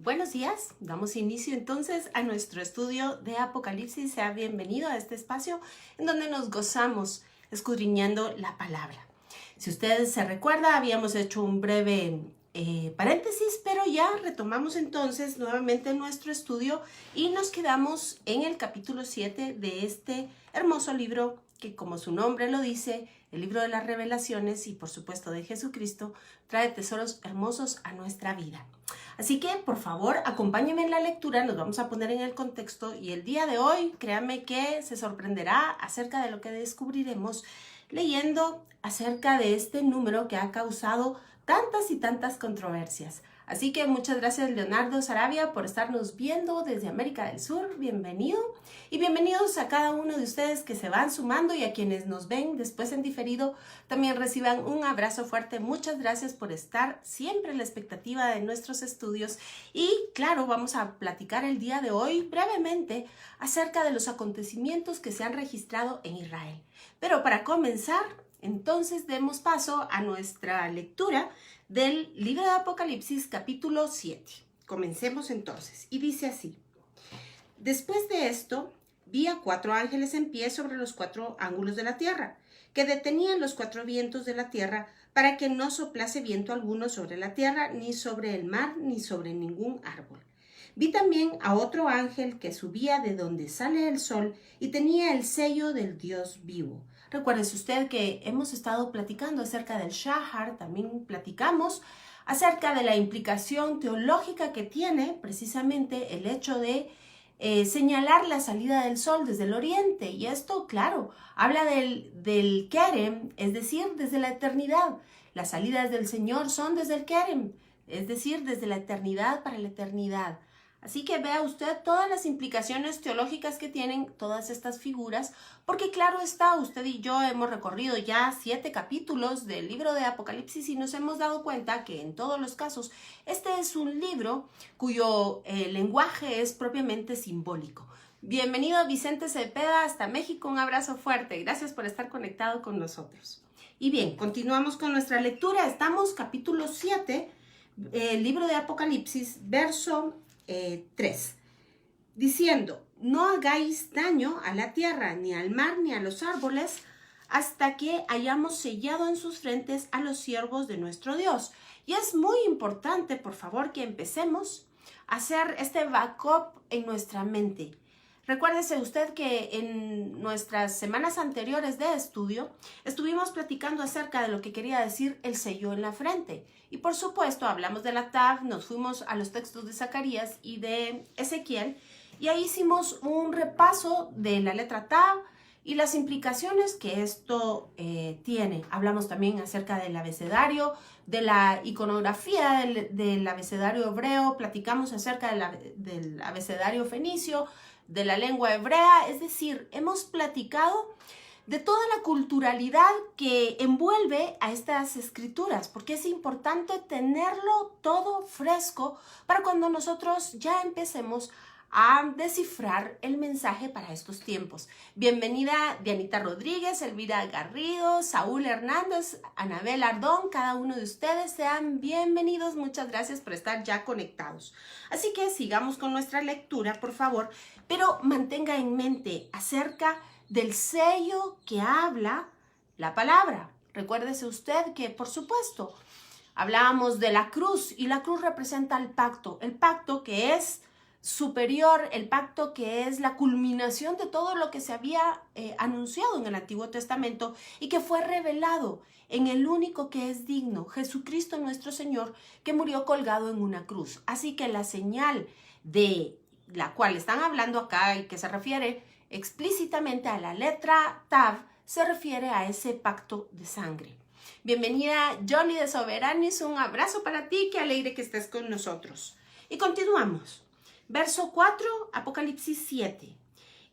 Buenos días, damos inicio entonces a nuestro estudio de Apocalipsis. Sea bienvenido a este espacio en donde nos gozamos escudriñando la palabra. Si ustedes se recuerdan, habíamos hecho un breve paréntesis, pero ya retomamos entonces nuevamente nuestro estudio y nos quedamos en el capítulo 7 de este hermoso libro que, como su nombre lo dice, el libro de las revelaciones y por supuesto de Jesucristo, trae tesoros hermosos a nuestra vida. Así que, por favor, acompáñenme en la lectura, nos vamos a poner en el contexto y el día de hoy, créanme que se sorprenderá acerca de lo que descubriremos leyendo acerca de este número que ha causado tantas y tantas controversias. Así que muchas gracias Leonardo Sarabia por estarnos viendo desde América del Sur, bienvenido y bienvenidos a cada uno de ustedes que se van sumando y a quienes nos ven después en diferido, también reciban un abrazo fuerte, muchas gracias por estar siempre en la expectativa de nuestros estudios y claro, vamos a platicar el día de hoy brevemente acerca de los acontecimientos que se han registrado en Israel. Pero para comenzar, entonces demos paso a nuestra lectura del libro de Apocalipsis capítulo 7. Comencemos entonces y dice así: Después de esto vi a 4 ángeles en pie sobre los 4 ángulos de la tierra, que detenían los 4 vientos de la tierra para que no soplase viento alguno sobre la tierra, ni sobre el mar, ni sobre ningún árbol. Vi también a otro ángel que subía de donde sale el sol y tenía el sello del Dios vivo. Recuérdese usted que hemos estado platicando acerca del Shahar, también platicamos acerca de la implicación teológica que tiene precisamente el hecho de señalar la salida del sol desde el oriente. Y esto, claro, habla del Kerem, es decir, desde la eternidad. Las salidas del Señor son desde el Kerem, es decir, desde la eternidad para la eternidad. Así que vea usted todas las implicaciones teológicas que tienen todas estas figuras, porque claro está, usted y yo hemos recorrido ya 7 capítulos del libro de Apocalipsis y nos hemos dado cuenta que en todos los casos este es un libro cuyo lenguaje es propiamente simbólico. Bienvenido Vicente Cepeda hasta México, un abrazo fuerte, gracias por estar conectado con nosotros. Y bien, continuamos con nuestra lectura, estamos capítulo 7, el libro de Apocalipsis, verso 3, diciendo: no hagáis daño a la tierra, ni al mar, ni a los árboles, hasta que hayamos sellado en sus frentes a los siervos de nuestro Dios. Y es muy importante, por favor, que empecemos a hacer este backup en nuestra mente. Recuérdese usted que en nuestras semanas anteriores de estudio estuvimos platicando acerca de lo que quería decir el sello en la frente. Y por supuesto hablamos de la Tav, nos fuimos a los textos de Zacarías y de Ezequiel y ahí hicimos un repaso de la letra Tav y las implicaciones que esto tiene. Hablamos también acerca del abecedario, de la iconografía del abecedario hebreo, platicamos acerca del abecedario fenicio, de la lengua hebrea, es decir, hemos platicado de toda la culturalidad que envuelve a estas escrituras, porque es importante tenerlo todo fresco para cuando nosotros ya empecemos a descifrar el mensaje para estos tiempos. Bienvenida Dianita Rodríguez, Elvira Garrido, Saúl Hernández, Anabel Ardón, cada uno de ustedes sean bienvenidos, muchas gracias por estar ya conectados. Así que sigamos con nuestra lectura, por favor, pero mantenga en mente acerca del sello que habla la palabra. Recuérdese usted que, por supuesto, hablábamos de la cruz y la cruz representa el pacto que es superior, el pacto que es la culminación de todo lo que se había anunciado en el Antiguo Testamento y que fue revelado en el único que es digno, Jesucristo nuestro Señor, que murió colgado en una cruz. Así que la señal de la cual están hablando acá y que se refiere explícitamente a la letra Tav, se refiere a ese pacto de sangre. Bienvenida Johnny de Soberanis, un abrazo para ti, qué alegre que estés con nosotros. Y continuamos. Verso 4, Apocalipsis 7.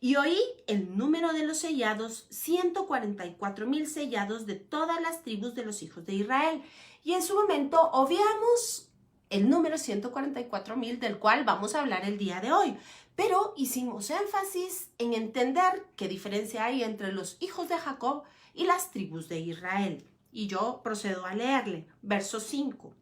Y oí el número de los sellados, 144,000 sellados de todas las tribus de los hijos de Israel. Y en su momento obviamos el número 144,000 del cual vamos a hablar el día de hoy. Pero hicimos énfasis en entender qué diferencia hay entre los hijos de Jacob y las tribus de Israel. Y yo procedo a leerle. Verso 5.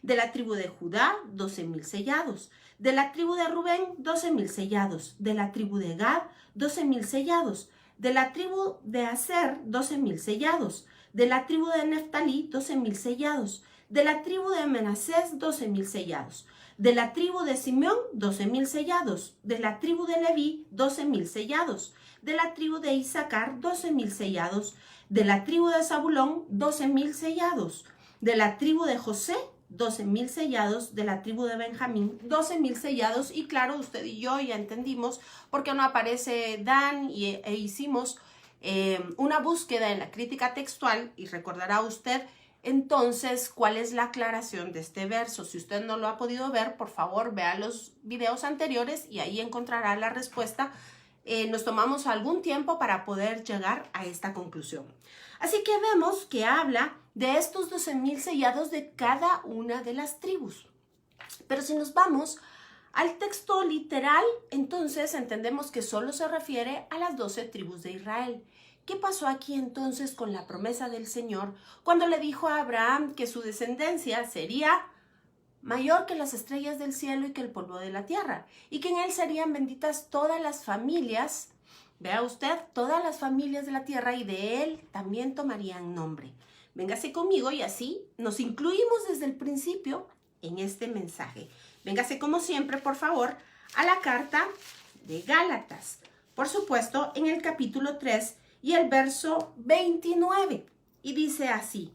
De la tribu de Judá, 12,000 sellados. De la tribu de Rubén, 12,000 sellados. De la tribu de Gad, 12,000 sellados. De la tribu de Aser, 12,000 sellados. De la tribu de Neftalí, 12,000 sellados. De la tribu de Manasés, 12,000 sellados. De la tribu de Simeón, 12,000 sellados. De la tribu de Leví, 12,000 sellados. De la tribu de Isaacar, 12,000 sellados. De la tribu de Zabulón, 12,000 sellados. De la tribu de José, 12,000 sellados. De la tribu de Benjamín, 12,000 sellados. Y claro, usted y yo ya entendimos por qué no aparece Dan e hicimos una búsqueda en la crítica textual, y recordará usted entonces cuál es la aclaración de este verso. Si usted no lo ha podido ver, por favor vea los videos anteriores y ahí encontrará la respuesta. Nos tomamos algún tiempo para poder llegar a esta conclusión. Así que vemos que habla de estos 12,000 sellados de cada una de las tribus. Pero si nos vamos al texto literal, entonces entendemos que solo se refiere a las 12 tribus de Israel. ¿Qué pasó aquí entonces con la promesa del Señor cuando le dijo a Abraham que su descendencia sería mayor que las estrellas del cielo y que el polvo de la tierra, y que en él serían benditas todas las familias, vea usted, todas las familias de la tierra, y de él también tomarían nombre? Véngase conmigo y así nos incluimos desde el principio en este mensaje. Véngase como siempre, por favor, a la carta de Gálatas, por supuesto, en el capítulo 3 y el verso 29, y dice así: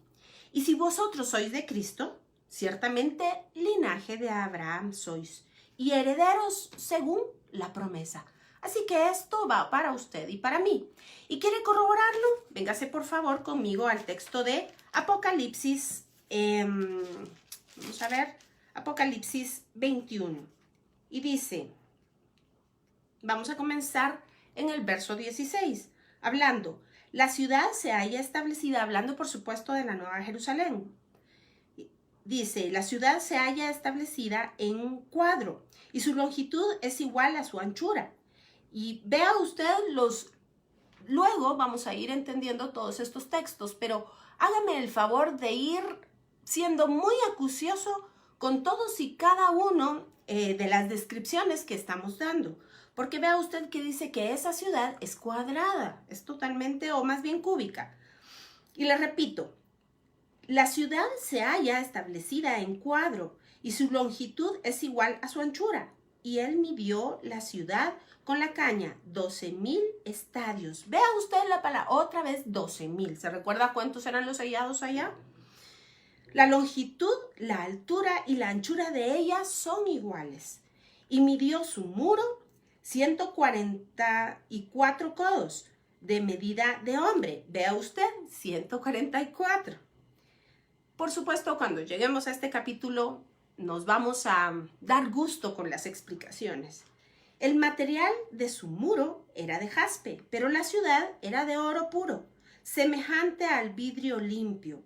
y si vosotros sois de Cristo, ciertamente linaje de Abraham sois, y herederos según la promesa. Así que esto va para usted y para mí. ¿Y quiere corroborarlo? Véngase por favor conmigo al texto de Apocalipsis, vamos a ver, Apocalipsis 21. Y dice, vamos a comenzar en el verso 16, hablando, la ciudad se halla establecida, hablando por supuesto de la Nueva Jerusalén. Dice, la ciudad se halla establecida en un cuadro y su longitud es igual a su anchura. Y vea usted luego vamos a ir entendiendo todos estos textos, pero hágame el favor de ir siendo muy acucioso con todos y cada uno de las descripciones que estamos dando. Porque vea usted que dice que esa ciudad es cuadrada, es totalmente o más bien cúbica. Y le repito, la ciudad se halla establecida en cuadro y su longitud es igual a su anchura. Y él midió la ciudad con la caña, 12,000 estadios. Vea usted la palabra, otra vez 12,000. ¿Se recuerda cuántos eran los sellados allá? La longitud, la altura y la anchura de ella son iguales. Y midió su muro 144 codos de medida de hombre. Vea usted, 144. Por supuesto, cuando lleguemos a este capítulo, nos vamos a dar gusto con las explicaciones. El material de su muro era de jaspe, pero la ciudad era de oro puro, semejante al vidrio limpio.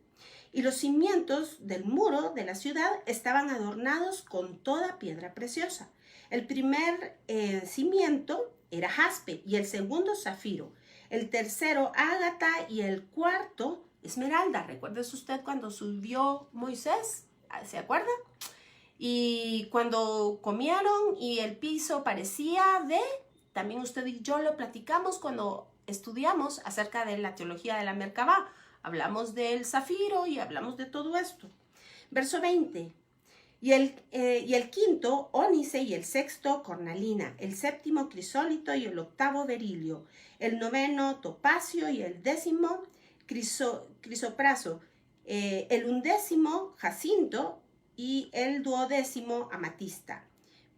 Y los cimientos del muro de la ciudad estaban adornados con toda piedra preciosa. El primer cimiento era jaspe y el segundo zafiro. El tercero ágata y el cuarto esmeralda. ¿Recuerda usted cuando subió Moisés? ¿Se acuerda? Y cuando comieron y el piso parecía también usted y yo lo platicamos cuando estudiamos acerca de la teología de la Merkabá. Hablamos del zafiro y hablamos de todo esto. Verso 20. Y el quinto, ónice, y el sexto, cornalina, el séptimo, crisólito, y el octavo, berilio, el noveno, topacio, y el décimo, crisopraso, el undécimo, jacinto, y el duodécimo, amatista.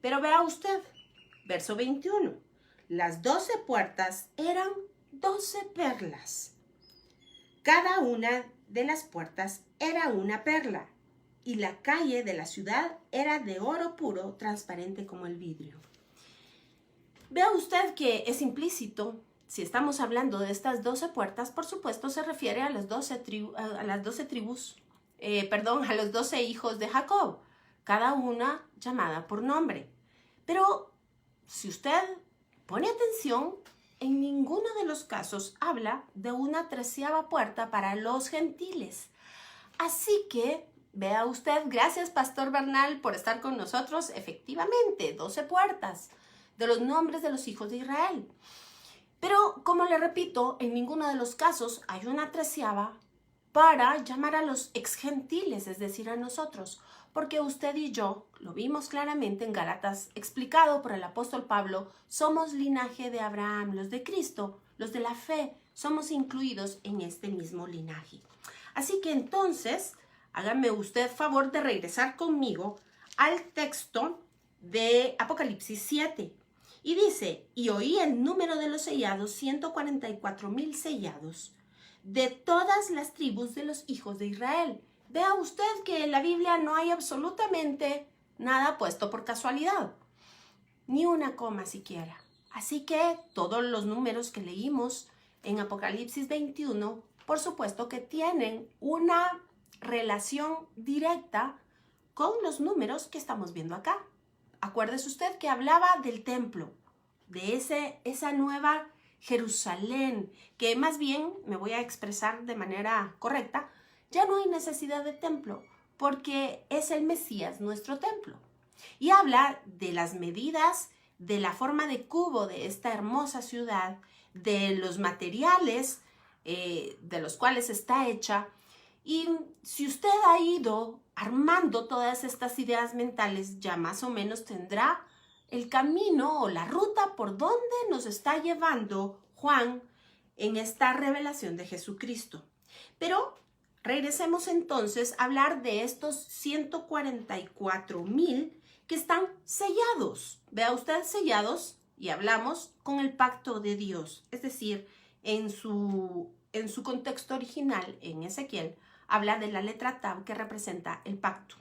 Pero vea usted, verso 21, las 12 puertas eran 12 perlas. Cada una de las puertas era una perla, y la calle de la ciudad era de oro puro, transparente como el vidrio. Vea usted que es implícito, si estamos hablando de estas 12 puertas, por supuesto se refiere a los 12 hijos de Jacob, cada una llamada por nombre. Pero si usted pone atención, en ninguno de los casos habla de una 13ª puerta para los gentiles. Así que Vea usted, gracias Pastor Bernal por estar con nosotros. Efectivamente, 12 puertas de los nombres de los hijos de Israel. Pero, como le repito, en ninguno de los casos hay una treceava para llamar a los exgentiles, es decir, a nosotros, porque usted y yo, lo vimos claramente en Gálatas, explicado por el apóstol Pablo, somos linaje de Abraham, los de Cristo, los de la fe, somos incluidos en este mismo linaje. Así que entonces, hágame usted favor de regresar conmigo al texto de Apocalipsis 7. Y dice, y oí el número de los sellados, 144,000 sellados, de todas las tribus de los hijos de Israel. Vea usted que en la Biblia no hay absolutamente nada puesto por casualidad, ni una coma siquiera. Así que todos los números que leímos en Apocalipsis 21, por supuesto que tienen una relación directa con los números que estamos viendo acá. Acuérdese usted que hablaba del templo, de esa nueva Jerusalén, que más bien, me voy a expresar de manera correcta, ya no hay necesidad de templo, porque es el Mesías nuestro templo. Y habla de las medidas, de la forma de cubo de esta hermosa ciudad, de los materiales de los cuales está hecha. Y si usted ha ido armando todas estas ideas mentales, ya más o menos tendrá el camino o la ruta por donde nos está llevando Juan en esta revelación de Jesucristo. Pero regresemos entonces a hablar de estos 144,000 que están sellados. Vea usted, sellados, y hablamos con el pacto de Dios, es decir, en su contexto original, en Ezequiel, habla de la letra Tav que representa el pacto.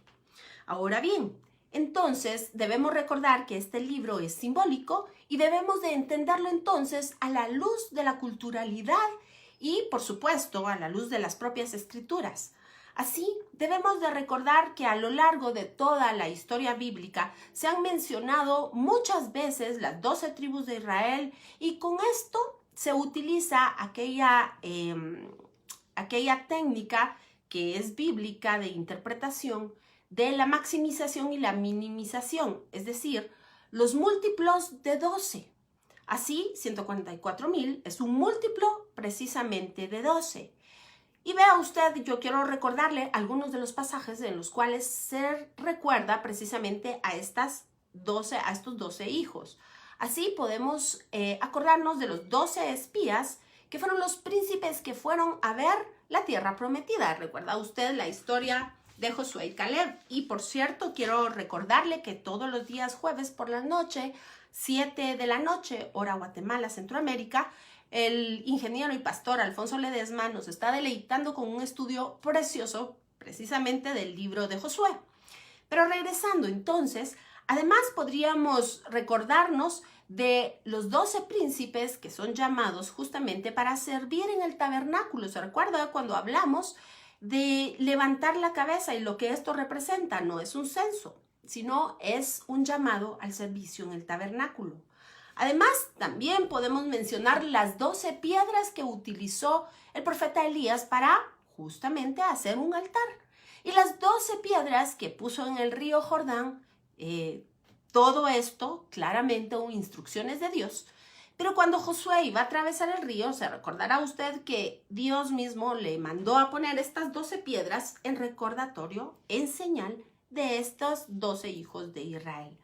Ahora bien, entonces debemos recordar que este libro es simbólico y debemos de entenderlo entonces a la luz de la culturalidad y, por supuesto, a la luz de las propias escrituras. Así, debemos de recordar que a lo largo de toda la historia bíblica se han mencionado muchas veces las 12 tribus de Israel y con esto se utiliza aquella técnica que es bíblica de interpretación de la maximización y la minimización, es decir, los múltiplos de 12. Así, 144,000 es un múltiplo precisamente de 12. Y vea usted, yo quiero recordarle algunos de los pasajes en los cuales se recuerda precisamente a estos 12 hijos. Así podemos acordarnos de los 12 espías que fueron los príncipes que fueron a ver la tierra prometida. ¿Recuerda usted la historia de Josué y Caleb? Y por cierto, quiero recordarle que todos los días jueves por la noche, 7 de la noche, hora Guatemala, Centroamérica, el ingeniero y pastor Alfonso Ledesma nos está deleitando con un estudio precioso precisamente del libro de Josué. Pero regresando entonces, además podríamos recordarnos de los 12 príncipes que son llamados justamente para servir en el tabernáculo. ¿Se recuerda cuando hablamos de levantar la cabeza y lo que esto representa? No es un censo, sino es un llamado al servicio en el tabernáculo. Además, también podemos mencionar las 12 piedras que utilizó el profeta Elías para justamente hacer un altar. Y las 12 piedras que puso en el río Jordán, todo esto claramente instrucciones de Dios. Pero cuando Josué iba a atravesar el río, se recordará usted que Dios mismo le mandó a poner estas 12 piedras en recordatorio, en señal de estos 12 hijos de Israel.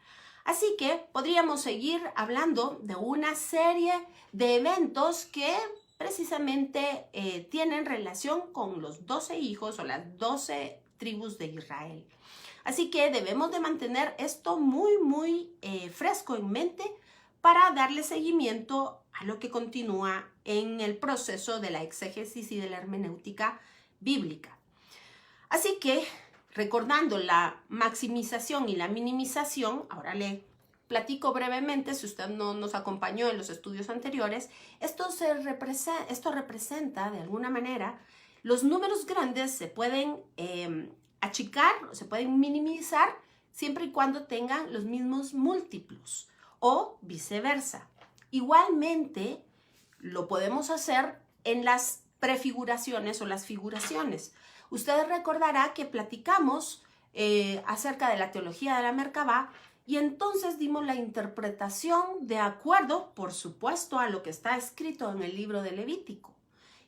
Así que podríamos seguir hablando de una serie de eventos que precisamente tienen relación con los 12 hijos o las 12 tribus de Israel. Así que debemos de mantener esto muy fresco en mente para darle seguimiento a lo que continúa en el proceso de la exégesis y de la hermenéutica bíblica. Así que, recordando la maximización y la minimización, ahora le platico brevemente, si usted no nos acompañó en los estudios anteriores, esto representa de alguna manera, los números grandes se pueden achicar, se pueden minimizar siempre y cuando tengan los mismos múltiplos o viceversa. Igualmente, lo podemos hacer en las prefiguraciones o las figuraciones. Usted recordará que platicamos acerca de la teología de la Merkabah y entonces dimos la interpretación de acuerdo, por supuesto, a lo que está escrito en el libro de Levítico.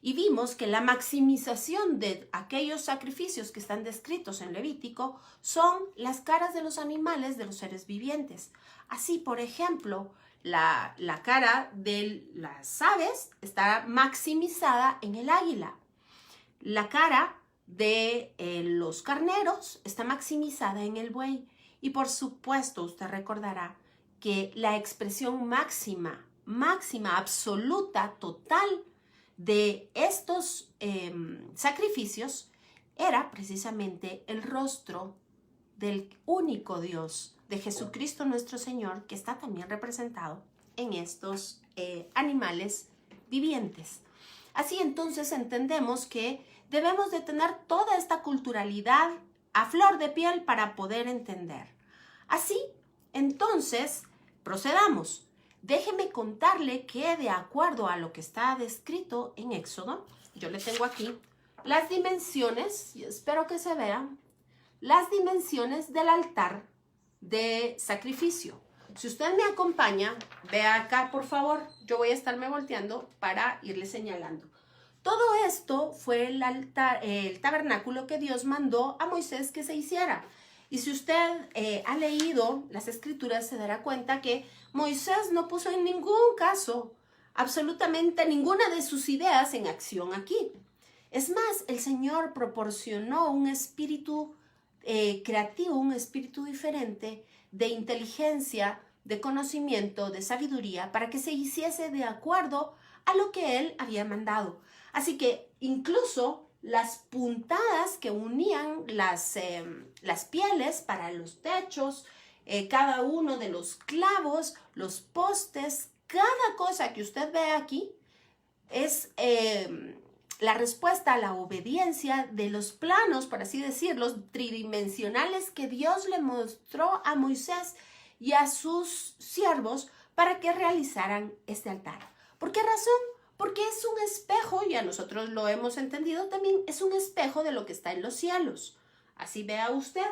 Y vimos que la maximización de aquellos sacrificios que están descritos en Levítico son las caras de los animales, de los seres vivientes. Así, por ejemplo, la cara de las aves está maximizada en el águila. La cara de los carneros está maximizada en el buey. Y por supuesto, usted recordará que la expresión máxima, absoluta, total de estos sacrificios era precisamente el rostro del único Dios, de Jesucristo nuestro Señor, que está también representado en estos animales vivientes. Así entonces entendemos que debemos de tener toda esta culturalidad a flor de piel para poder entender. Así, entonces, procedamos. Déjeme contarle que de acuerdo a lo que está descrito en Éxodo, yo le tengo aquí las dimensiones, y espero que se vean, las dimensiones del altar de sacrificio. Si usted me acompaña, vea acá, por favor, yo voy a estarme volteando para irle señalando. Todo esto fue el tabernáculo que Dios mandó a Moisés que se hiciera. Y si usted ha leído las escrituras, se dará cuenta que Moisés no puso en ningún caso absolutamente ninguna de sus ideas en acción aquí. Es más, el Señor proporcionó un espíritu creativo, un espíritu diferente de inteligencia, de conocimiento, de sabiduría, para que se hiciese de acuerdo a lo que Él había mandado. Así que incluso las puntadas que unían las pieles para los techos, cada uno de los clavos, los postes, cada cosa que usted ve aquí es la respuesta a la obediencia de los planos, por así decirlo, tridimensionales que Dios le mostró a Moisés y a sus siervos para que realizaran este altar. ¿Por qué razón? Porque es un espejo, y a nosotros lo hemos entendido también, es un espejo de lo que está en los cielos. Así vea usted.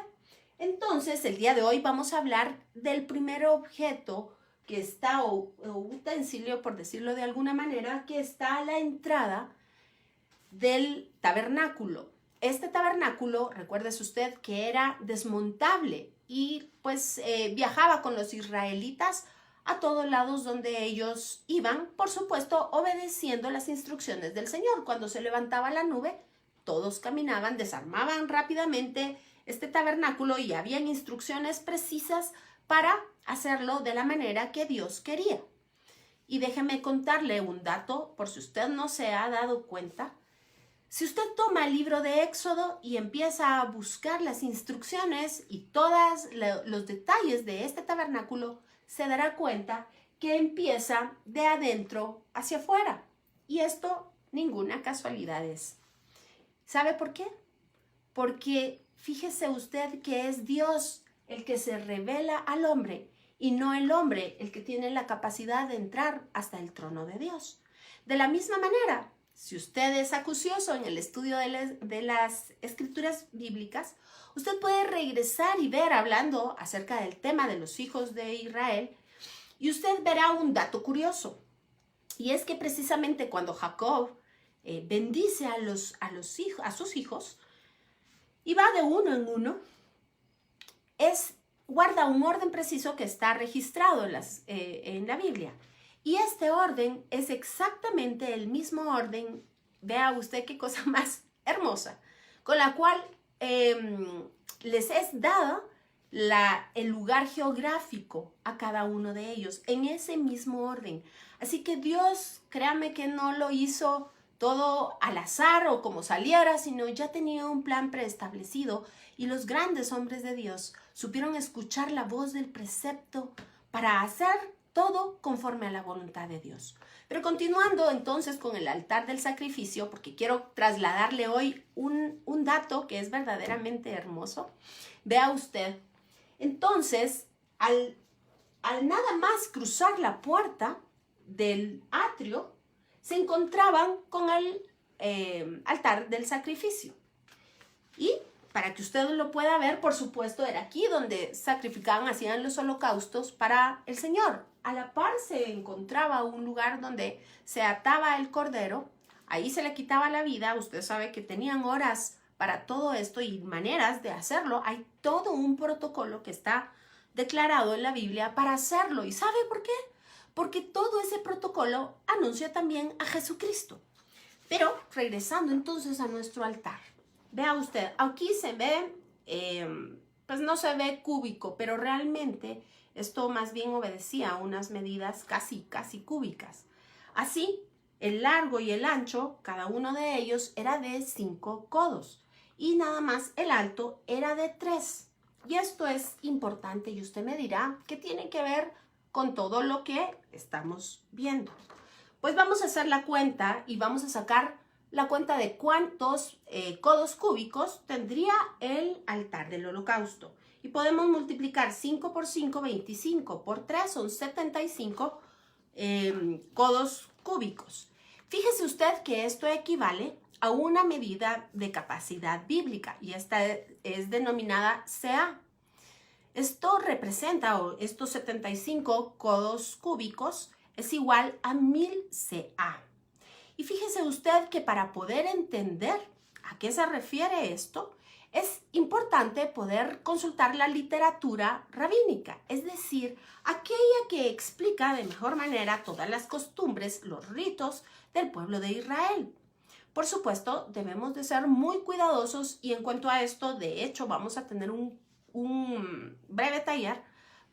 Entonces, el día de hoy vamos a hablar del primer objeto que está, o utensilio, por decirlo de alguna manera, que está a la entrada del tabernáculo. Este tabernáculo, recuérdese usted que era desmontable y pues viajaba con los israelitas a todos lados donde ellos iban, por supuesto, obedeciendo las instrucciones del Señor. Cuando se levantaba la nube, todos caminaban, desarmaban rápidamente este tabernáculo y habían instrucciones precisas para hacerlo de la manera que Dios quería. Y déjeme contarle un dato, por si usted no se ha dado cuenta. Si usted toma el libro de Éxodo y empieza a buscar las instrucciones y todos los detalles de este tabernáculo, se dará cuenta que empieza de adentro hacia afuera. Y esto ninguna casualidad es. ¿Sabe por qué? Porque fíjese usted que es Dios el que se revela al hombre y no el hombre el que tiene la capacidad de entrar hasta el trono de Dios. De la misma manera, si usted es acucioso en el estudio de las escrituras bíblicas, usted puede regresar y ver hablando acerca del tema de los hijos de Israel y usted verá un dato curioso. Y es que precisamente cuando Jacob bendice a sus hijos y va de uno en uno, guarda un orden preciso que está registrado en la Biblia. Y este orden es exactamente el mismo orden, vea usted qué cosa más hermosa, con la cual les es dado el lugar geográfico a cada uno de ellos, en ese mismo orden. Así que Dios, créame que no lo hizo todo al azar o como saliera, sino ya tenía un plan preestablecido y los grandes hombres de Dios supieron escuchar la voz del precepto para hacer todo conforme a la voluntad de Dios. Pero continuando entonces con el altar del sacrificio, porque quiero trasladarle hoy un dato que es verdaderamente hermoso. Vea usted, entonces, al nada más cruzar la puerta del atrio, se encontraban con el altar del sacrificio. Y para que usted lo pueda ver, por supuesto, era aquí donde sacrificaban, hacían los holocaustos para el Señor. A la par se encontraba un lugar donde se ataba el cordero, ahí se le quitaba la vida. Usted sabe que tenían horas para todo esto y maneras de hacerlo. Hay todo un protocolo que está declarado en la Biblia para hacerlo. ¿Y sabe por qué? Porque todo ese protocolo anuncia también a Jesucristo. Pero regresando entonces a nuestro altar, vea usted, aquí se ve, pues no se ve cúbico, pero realmente esto más bien obedecía a unas medidas casi cúbicas. Así, el largo y el ancho, cada uno de ellos era de 5 codos y nada más el alto era de 3. Y esto es importante y usted me dirá qué tiene que ver con todo lo que estamos viendo. Pues vamos a hacer la cuenta y vamos a sacar la cuenta de cuántos codos cúbicos tendría el altar del holocausto. Y podemos multiplicar 5 por 5, 25 por 3 son 75 codos cúbicos. Fíjese usted que esto equivale a una medida de capacidad bíblica y esta es denominada CA. Esto representa, o estos 75 codos cúbicos es igual a 1000 CA. Y fíjese usted que para poder entender a qué se refiere esto, es importante poder consultar la literatura rabínica, es decir, aquella que explica de mejor manera todas las costumbres, los ritos del pueblo de Israel. Por supuesto, debemos de ser muy cuidadosos y en cuanto a esto, de hecho, vamos a tener un breve taller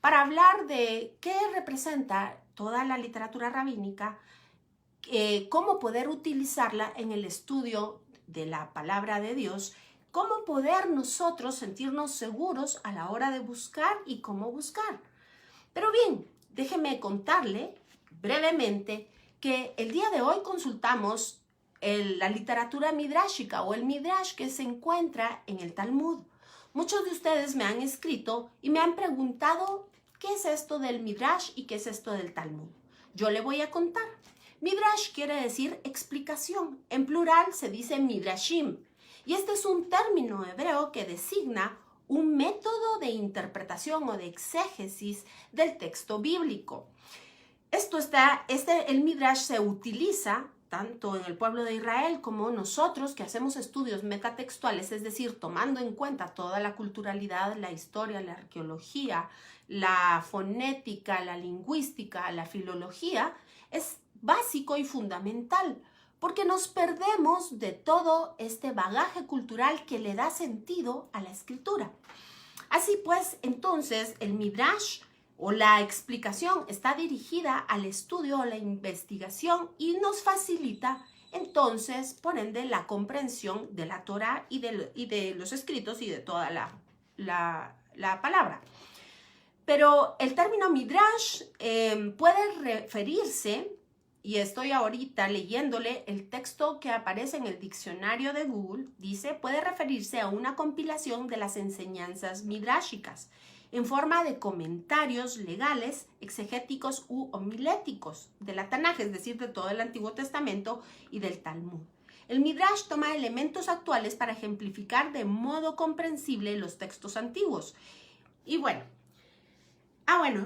para hablar de qué representa toda la literatura rabínica, cómo poder utilizarla en el estudio de la palabra de Dios, cómo poder nosotros sentirnos seguros a la hora de buscar y cómo buscar. Pero bien, déjeme contarle brevemente que el día de hoy consultamos la literatura midrashica o el midrash que se encuentra en el Talmud. Muchos de ustedes me han escrito y me han preguntado qué es esto del midrash y qué es esto del Talmud. Yo le voy a contar. Midrash quiere decir explicación. En plural se dice midrashim. Y este es un término hebreo que designa un método de interpretación o de exégesis del texto bíblico. El midrash se utiliza tanto en el pueblo de Israel como nosotros que hacemos estudios metatextuales, es decir, tomando en cuenta toda la culturalidad, la historia, la arqueología, la fonética, la lingüística, la filología, es básico y fundamental, porque nos perdemos de todo este bagaje cultural que le da sentido a la escritura. Así pues, entonces, el midrash o la explicación está dirigida al estudio o la investigación y nos facilita, entonces, por ende, la comprensión de la Torá y de los escritos y de toda la palabra. Pero el término midrash puede referirse, y estoy ahorita leyéndole el texto que aparece en el diccionario de Google, dice, puede referirse a una compilación de las enseñanzas midrashicas en forma de comentarios legales, exegéticos u homiléticos de la Tanaj, es decir, de todo el Antiguo Testamento y del Talmud. El midrash toma elementos actuales para ejemplificar de modo comprensible los textos antiguos. Y bueno,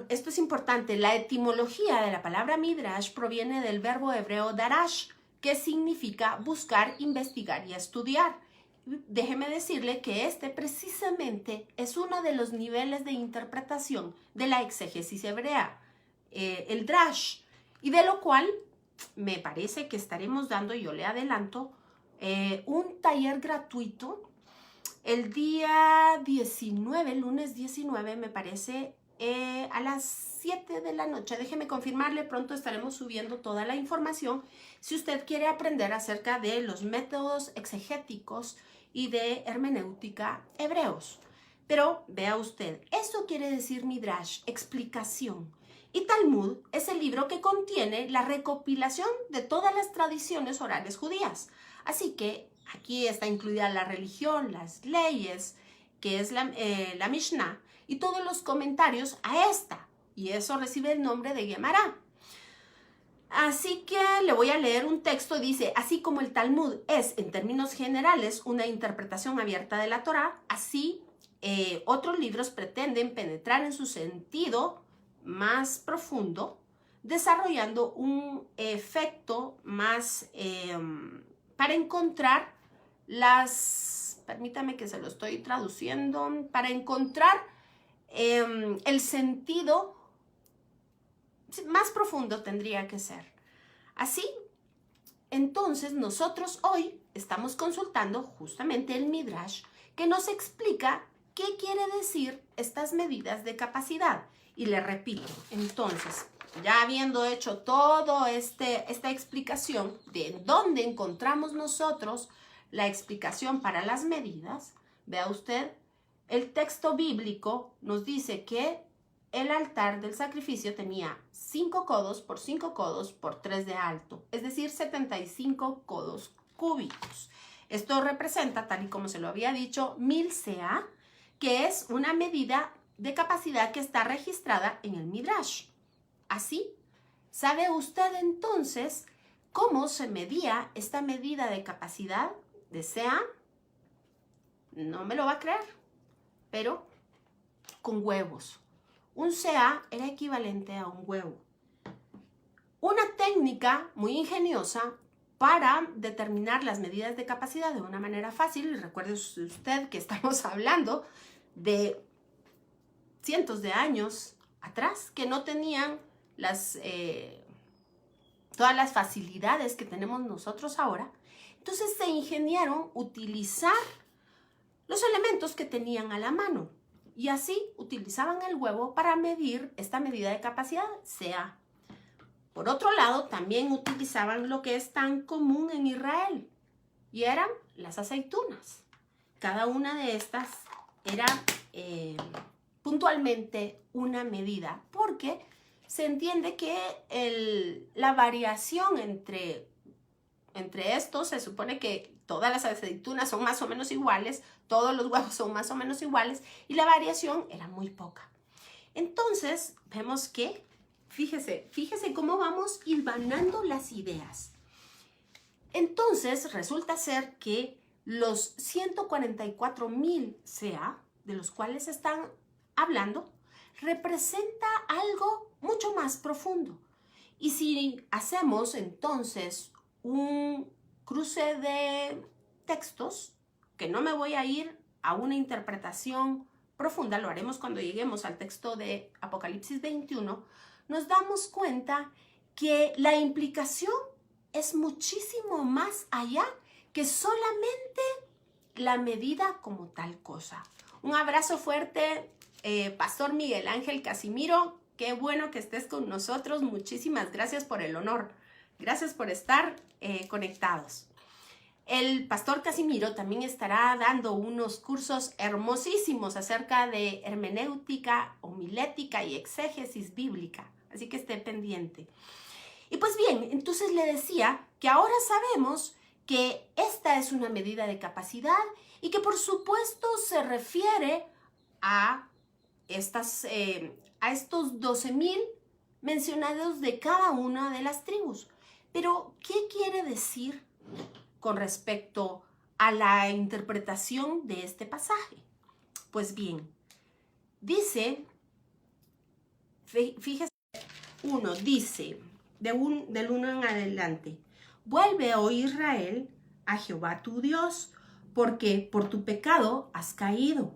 esto es importante. La etimología de la palabra midrash proviene del verbo hebreo darash, que significa buscar, investigar y estudiar. Déjeme decirle que este precisamente es uno de los niveles de interpretación de la exégesis hebrea, el drash, y de lo cual me parece que estaremos dando, yo le adelanto, un taller gratuito el día 19, lunes 19, me parece, a las 7 de la noche. Déjeme confirmarle, pronto estaremos subiendo toda la información si usted quiere aprender acerca de los métodos exegéticos y de hermenéutica hebreos. Pero vea usted, esto quiere decir midrash, explicación. Y Talmud es el libro que contiene la recopilación de todas las tradiciones orales judías. Así que aquí está incluida la religión, las leyes, que es la Mishnah, y todos los comentarios a esta. Y eso recibe el nombre de Gemara. Así que le voy a leer un texto. Dice, así como el Talmud es, en términos generales, una interpretación abierta de la Torá, así otros libros pretenden penetrar en su sentido más profundo, desarrollando un efecto más para encontrar permítame que se lo estoy traduciendo, para encontrar el sentido más profundo tendría que ser. Así, entonces nosotros hoy estamos consultando justamente el Midrash que nos explica qué quiere decir estas medidas de capacidad. Y le repito, entonces, ya habiendo hecho toda esta explicación de dónde encontramos nosotros la explicación para las medidas, vea usted, el texto bíblico nos dice que el altar del sacrificio tenía 5 codos por 5 codos por 3 de alto, es decir, 75 codos cúbicos. Esto representa, tal y como se lo había dicho, 1000 seah, que es una medida de capacidad que está registrada en el Midrash. Así, ¿sabe usted entonces cómo se medía esta medida de capacidad de seah? No me lo va a creer, pero con huevos. Un seah era equivalente a un huevo. Una técnica muy ingeniosa para determinar las medidas de capacidad de una manera fácil, y recuerde usted que estamos hablando de cientos de años atrás, que no tenían todas las facilidades que tenemos nosotros ahora. Entonces se ingeniaron utilizar los elementos que tenían a la mano. Y así utilizaban el huevo para medir esta medida de capacidad, seah. Por otro lado, también utilizaban lo que es tan común en Israel, y eran las aceitunas. Cada una de estas era puntualmente una medida, porque se entiende que la variación entre estos, se supone que todas las aceitunas son más o menos iguales, todos los huevos son más o menos iguales, y la variación era muy poca. Entonces, vemos que, fíjese cómo vamos hilvanando las ideas. Entonces, resulta ser que los 144,000 seah, de los cuales están hablando, representa algo mucho más profundo. Y si hacemos entonces un cruce de textos, que no me voy a ir a una interpretación profunda, lo haremos cuando lleguemos al texto de Apocalipsis 21, nos damos cuenta que la implicación es muchísimo más allá que solamente la medida como tal cosa. Un abrazo fuerte, Pastor Miguel Ángel Casimiro. Qué bueno que estés con nosotros. Muchísimas gracias por el honor. Gracias por estar conectados. El Pastor Casimiro también estará dando unos cursos hermosísimos acerca de hermenéutica, homilética y exégesis bíblica. Así que esté pendiente. Y pues bien, entonces le decía que ahora sabemos que esta es una medida de capacidad y que por supuesto se refiere a estos 12,000 mencionados de cada una de las tribus. Pero, ¿qué quiere decir con respecto a la interpretación de este pasaje? Pues bien, dice, fíjese, dice, del 1 en adelante, vuelve, oh Israel, a Jehová tu Dios, porque por tu pecado has caído.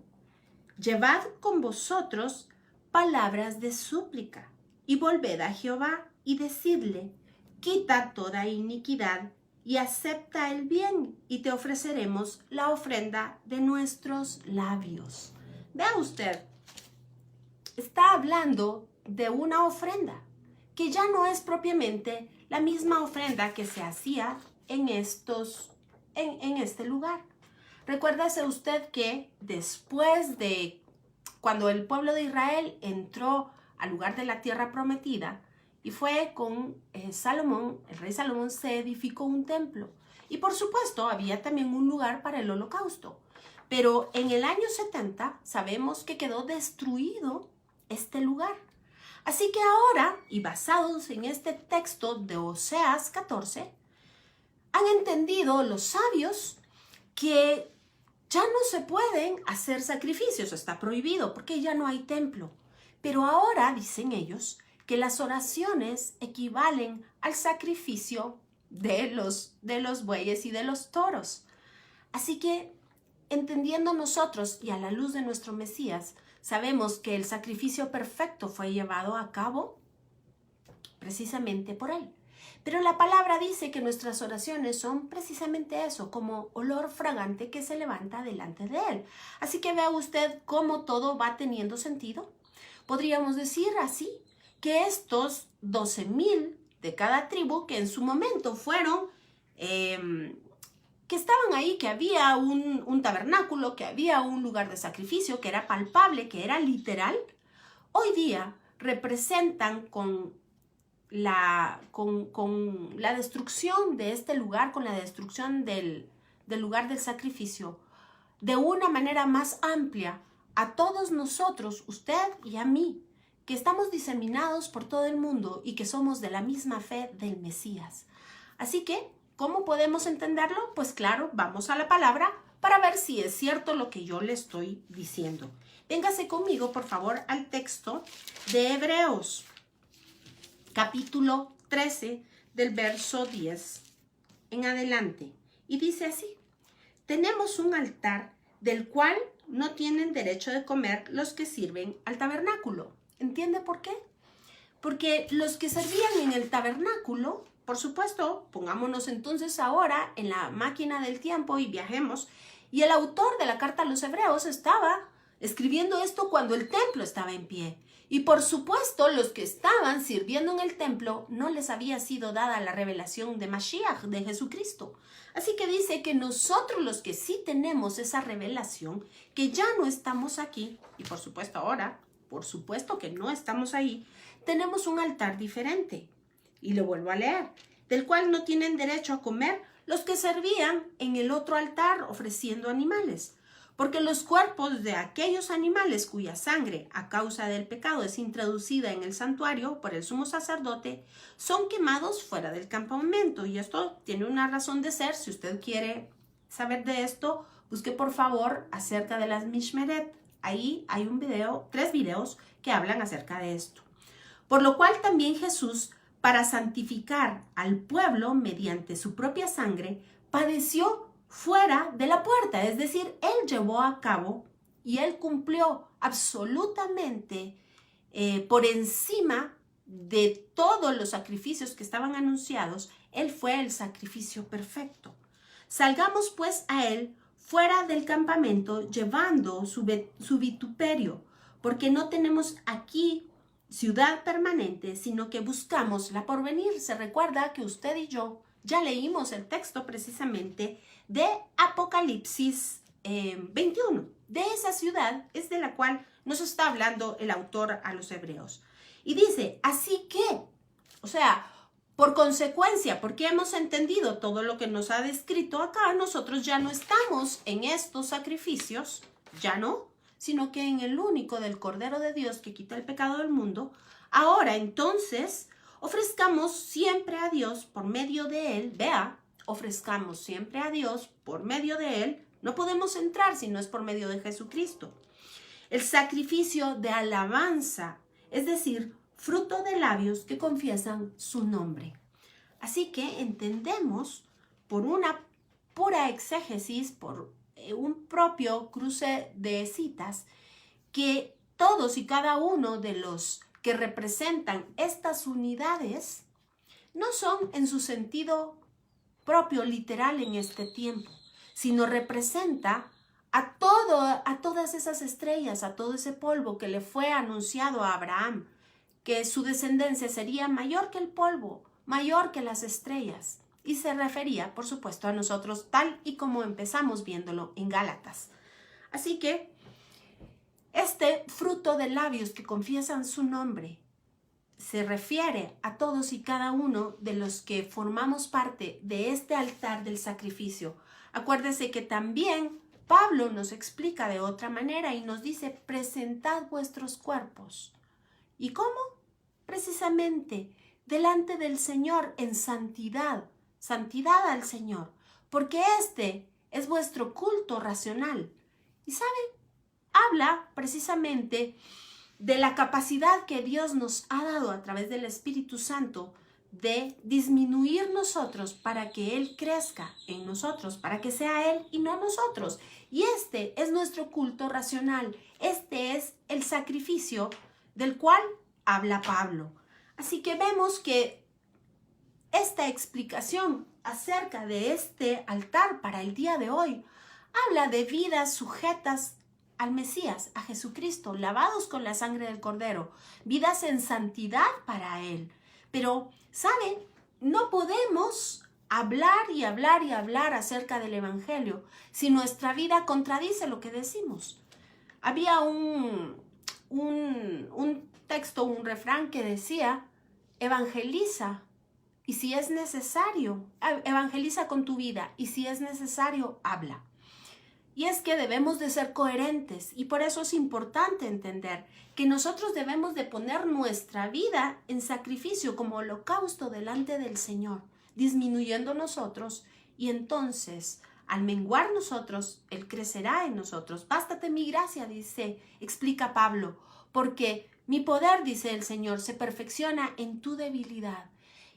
Llevad con vosotros palabras de súplica, y volved a Jehová y decidle, quita toda iniquidad y acepta el bien, y te ofreceremos la ofrenda de nuestros labios. Vea usted, está hablando de una ofrenda, que ya no es propiamente la misma ofrenda que se hacía en este lugar. Recuérdese usted que después de cuando el pueblo de Israel entró al lugar de la tierra prometida, y fue con Salomón, el rey Salomón se edificó un templo. Y por supuesto había también un lugar para el holocausto. Pero en el año 70 sabemos que quedó destruido este lugar. Así que ahora, y basados en este texto de Oseas 14, han entendido los sabios que ya no se pueden hacer sacrificios, está prohibido porque ya no hay templo. Pero ahora dicen ellos que las oraciones equivalen al sacrificio de los bueyes y de los toros. Así que, entendiendo nosotros y a la luz de nuestro Mesías, sabemos que el sacrificio perfecto fue llevado a cabo precisamente por él. Pero la palabra dice que nuestras oraciones son precisamente eso, como olor fragante que se levanta delante de él. Así que vea usted cómo todo va teniendo sentido. Podríamos decir así, que estos 12,000 de cada tribu, que en su momento fueron, que estaban ahí, que había un tabernáculo, que había un lugar de sacrificio, que era palpable, que era literal, hoy día representan con la destrucción de este lugar, con la destrucción del lugar del sacrificio, de una manera más amplia, a todos nosotros, usted y a mí, que estamos diseminados por todo el mundo y que somos de la misma fe del Mesías. Así que, ¿cómo podemos entenderlo? Pues claro, vamos a la palabra para ver si es cierto lo que yo le estoy diciendo. Véngase conmigo, por favor, al texto de Hebreos, capítulo 13, del verso 10 en adelante. Y dice así: tenemos un altar del cual no tienen derecho de comer los que sirven al tabernáculo. ¿Entiende por qué? Porque los que servían en el tabernáculo, por supuesto, pongámonos entonces ahora en la máquina del tiempo y viajemos, y el autor de la carta a los hebreos estaba escribiendo esto cuando el templo estaba en pie. Y por supuesto, los que estaban sirviendo en el templo no les había sido dada la revelación de Mashiach, de Jesucristo. Así que dice que nosotros los que sí tenemos esa revelación, que ya no estamos aquí, y por supuesto ahora, por supuesto que no estamos ahí, tenemos un altar diferente. Y lo vuelvo a leer: del cual no tienen derecho a comer los que servían en el otro altar ofreciendo animales. Porque los cuerpos de aquellos animales cuya sangre a causa del pecado es introducida en el santuario por el sumo sacerdote, son quemados fuera del campamento. Y esto tiene una razón de ser. Si usted quiere saber de esto, busque por favor acerca de las Mishmeret. Ahí hay un video, 3 videos que hablan acerca de esto. Por lo cual también Jesús, para santificar al pueblo mediante su propia sangre, padeció fuera de la puerta, es decir, él llevó a cabo y él cumplió absolutamente por encima de todos los sacrificios que estaban anunciados. Él fue el sacrificio perfecto. Salgamos pues a él fuera del campamento llevando su vituperio, porque no tenemos aquí ciudad permanente, sino que buscamos la porvenir. Se recuerda que usted y yo ya leímos el texto precisamente de Apocalipsis 21. De esa ciudad es de la cual nos está hablando el autor a los hebreos. Y dice, así que, o sea, por consecuencia, porque hemos entendido todo lo que nos ha descrito acá, nosotros ya no estamos en estos sacrificios, ya no, sino que en el único del Cordero de Dios que quita el pecado del mundo. Ahora entonces ofrezcamos siempre a Dios por medio de él. Vea, ofrezcamos siempre a Dios por medio de él. No podemos entrar si no es por medio de Jesucristo. El sacrificio de alabanza, es decir, fruto de labios que confiesan su nombre. Así que entendemos por una pura exégesis, por un propio cruce de citas, que todos y cada uno de los que representan estas unidades no son en su sentido propio literal en este tiempo, sino representa a todas esas estrellas, a todo ese polvo que le fue anunciado a Abraham, que su descendencia sería mayor que el polvo, mayor que las estrellas. Y se refería, por supuesto, a nosotros, tal y como empezamos viéndolo en Gálatas. Así que este fruto de labios que confiesan su nombre se refiere a todos y cada uno de los que formamos parte de este altar del sacrificio. Acuérdese que también Pablo nos explica de otra manera y nos dice, presentad vuestros cuerpos. ¿Y cómo? precisamente delante del Señor en santidad, santidad al Señor, porque este es vuestro culto racional. Y ¿saben? Habla precisamente de la capacidad que Dios nos ha dado a través del Espíritu Santo de disminuir nosotros para que Él crezca en nosotros, para que sea Él y no nosotros. Y este es nuestro culto racional. Este es el sacrificio del cual habla Pablo. Así que vemos que esta explicación acerca de este altar para el día de hoy habla de vidas sujetas al Mesías, a Jesucristo, lavados con la sangre del Cordero, vidas en santidad para Él. Pero, ¿saben? No podemos hablar y hablar y hablar acerca del Evangelio si nuestra vida contradice lo que decimos. Había un texto, un refrán que decía, evangeliza y si es necesario, evangeliza con tu vida y si es necesario, habla. Y es que debemos de ser coherentes y por eso es importante entender que nosotros debemos de poner nuestra vida en sacrificio como holocausto delante del Señor, disminuyendo nosotros y entonces al menguar nosotros, Él crecerá en nosotros. Bástate mi gracia, explica Pablo, porque mi poder, dice el Señor, se perfecciona en tu debilidad.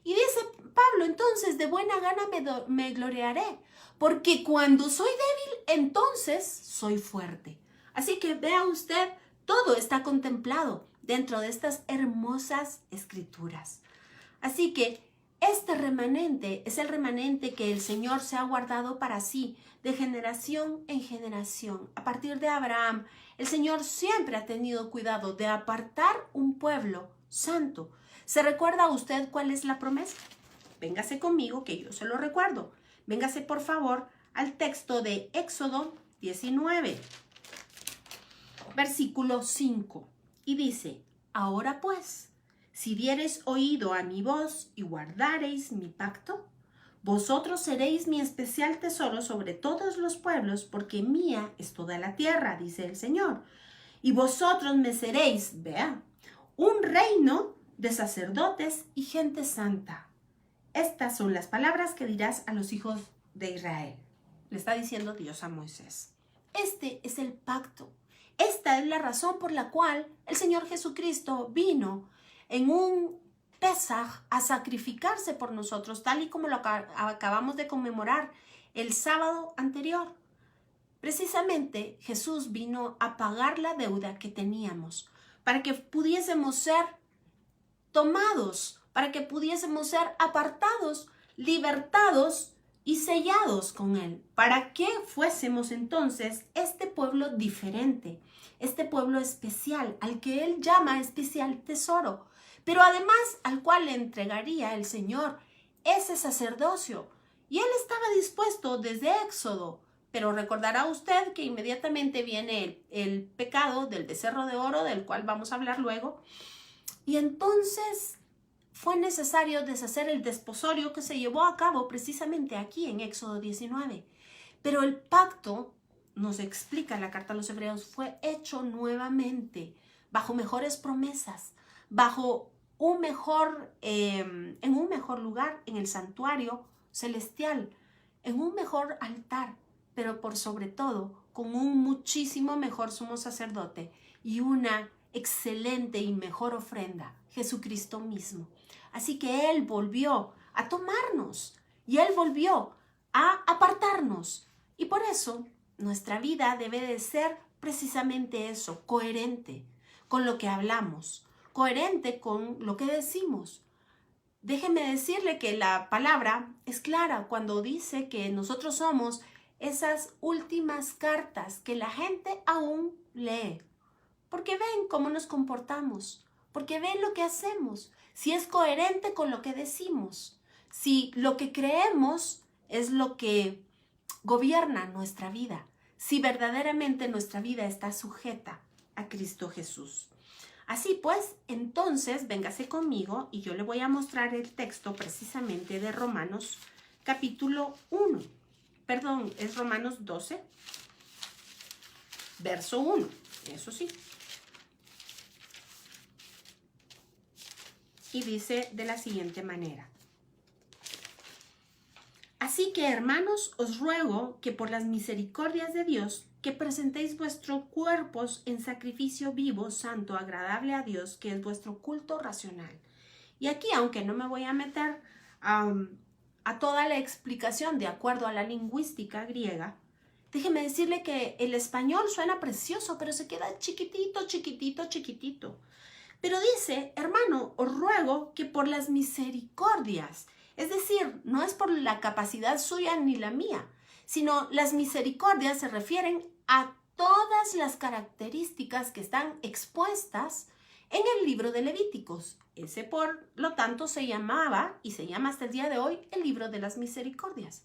Y dice Pablo, entonces de buena gana me gloriaré, porque cuando soy débil, entonces soy fuerte. Así que vea usted, todo está contemplado dentro de estas hermosas escrituras. Así que este remanente es el remanente que el Señor se ha guardado para sí, de generación en generación. A partir de Abraham, el Señor siempre ha tenido cuidado de apartar un pueblo santo. ¿Se recuerda usted cuál es la promesa? Véngase conmigo que yo se lo recuerdo. Véngase por favor al texto de Éxodo 19, versículo 5. Y dice, ahora pues, si diereis oído a mi voz y guardareis mi pacto, vosotros seréis mi especial tesoro sobre todos los pueblos, porque mía es toda la tierra, dice el Señor. Y vosotros me seréis, vea, un reino de sacerdotes y gente santa. Estas son las palabras que dirás a los hijos de Israel. Le está diciendo Dios a Moisés. Este es el pacto. Esta es la razón por la cual el Señor Jesucristo vino en un Pesaj a sacrificarse por nosotros, tal y como lo acabamos de conmemorar el sábado anterior. Precisamente Jesús vino a pagar la deuda que teníamos para que pudiésemos ser tomados, para que pudiésemos ser apartados, libertados y sellados con Él, para que fuésemos entonces este pueblo diferente, este pueblo especial, al que Él llama especial tesoro, pero además al cual le entregaría el Señor ese sacerdocio. Y Él estaba dispuesto desde Éxodo, pero recordará usted que inmediatamente viene el pecado del becerro de oro, del cual vamos a hablar luego, y entonces fue necesario deshacer el desposorio que se llevó a cabo precisamente aquí en Éxodo 19. Pero el pacto, nos explica la carta a los Hebreos, fue hecho nuevamente bajo mejores promesas, bajo en un mejor lugar, en el santuario celestial, en un mejor altar, pero por sobre todo con un muchísimo mejor sumo sacerdote y una excelente y mejor ofrenda, Jesucristo mismo. Así que Él volvió a tomarnos y Él volvió a apartarnos. Y por eso nuestra vida debe de ser precisamente eso, coherente con lo que hablamos, coherente con lo que decimos. Déjeme decirle que la palabra es clara cuando dice que nosotros somos esas últimas cartas que la gente aún lee. Porque ven cómo nos comportamos, porque ven lo que hacemos, si es coherente con lo que decimos, si lo que creemos es lo que gobierna nuestra vida, si verdaderamente nuestra vida está sujeta a Cristo Jesús. Así pues, entonces, véngase conmigo y yo le voy a mostrar el texto precisamente de Romanos capítulo 1. Perdón, es Romanos 12, verso 1, eso sí. y dice de la siguiente manera. Así que, hermanos, os ruego que por las misericordias de Dios, que presentéis vuestros cuerpos en sacrificio vivo, santo, agradable a Dios, que es vuestro culto racional. Y aquí, aunque no me voy a meter a toda la explicación de acuerdo a la lingüística griega, déjeme decirle que el español suena precioso, pero se queda chiquitito, chiquitito, chiquitito. Pero dice, hermano, os ruego que por las misericordias, es decir, no es por la capacidad suya ni la mía, sino las misericordias se refieren a todas las características que están expuestas en el libro de Levíticos. Ese, por lo tanto, se llamaba y se llama hasta el día de hoy el libro de las misericordias,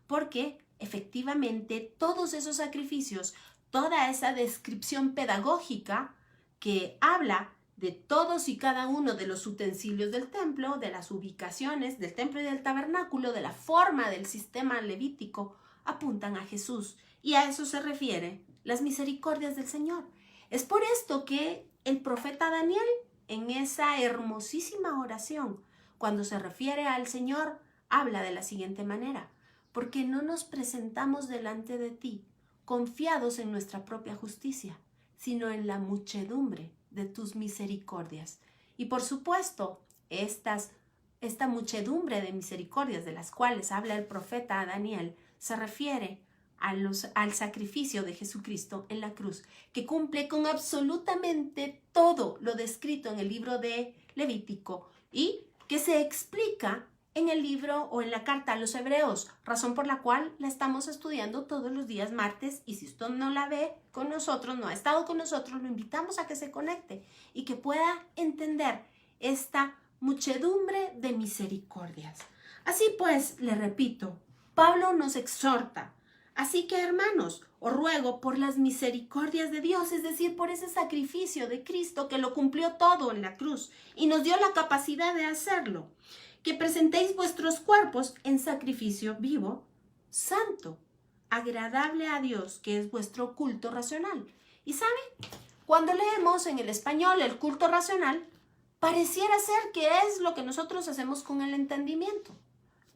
porque efectivamente todos esos sacrificios, toda esa descripción pedagógica que habla de todos y cada uno de los utensilios del templo, de las ubicaciones del templo y del tabernáculo, de la forma del sistema levítico, apuntan a Jesús. Y a eso se refiere las misericordias del Señor. Es por esto que el profeta Daniel, en esa hermosísima oración, cuando se refiere al Señor, habla de la siguiente manera: porque no nos presentamos delante de ti confiados en nuestra propia justicia, sino en la muchedumbre de tus misericordias. Y por supuesto, esta muchedumbre de misericordias de las cuales habla el profeta Daniel se refiere al sacrificio de Jesucristo en la cruz, que cumple con absolutamente todo lo descrito en el libro de Levítico y que se explica en el libro o en la carta a los Hebreos, razón por la cual la estamos estudiando todos los días martes. Y si usted no la ve con nosotros, no ha estado con nosotros, lo invitamos a que se conecte y que pueda entender esta muchedumbre de misericordias. Así pues, le repito, Pablo nos exhorta: así que, hermanos, os ruego por las misericordias de Dios, es decir, por ese sacrificio de Cristo que lo cumplió todo en la cruz y nos dio la capacidad de hacerlo, que presentéis vuestros cuerpos en sacrificio vivo, santo, agradable a Dios, que es vuestro culto racional. Y ¿sabe? Cuando leemos en el español el culto racional, pareciera ser que es lo que nosotros hacemos con el entendimiento.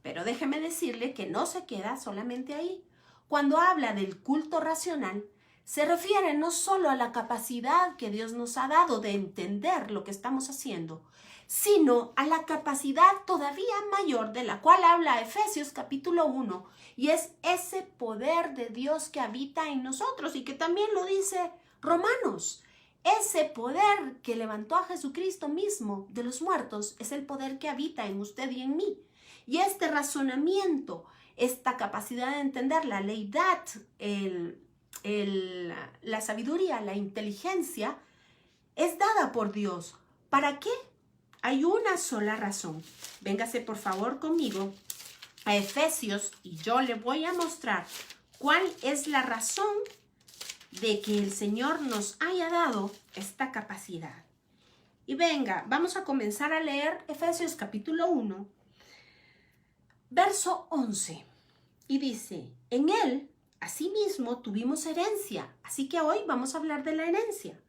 Pero déjeme decirle que no se queda solamente ahí. Cuando habla del culto racional, se refiere no solo a la capacidad que Dios nos ha dado de entender lo que estamos haciendo, sino a la capacidad todavía mayor de la cual habla Efesios capítulo 1, y es ese poder de Dios que habita en nosotros y que también lo dice Romanos. Ese poder que levantó a Jesucristo mismo de los muertos es el poder que habita en usted y en mí. Y este razonamiento, esta capacidad de entender la leidad, la sabiduría, la inteligencia, es dada por Dios. ¿Para qué? Hay una sola razón. Véngase por favor conmigo a Efesios y yo le voy a mostrar cuál es la razón de que el Señor nos haya dado esta capacidad. Y venga, vamos a comenzar a leer Efesios capítulo 1, verso 11. Y dice: en él, asimismo, tuvimos herencia. Así que hoy vamos a hablar de la herencia.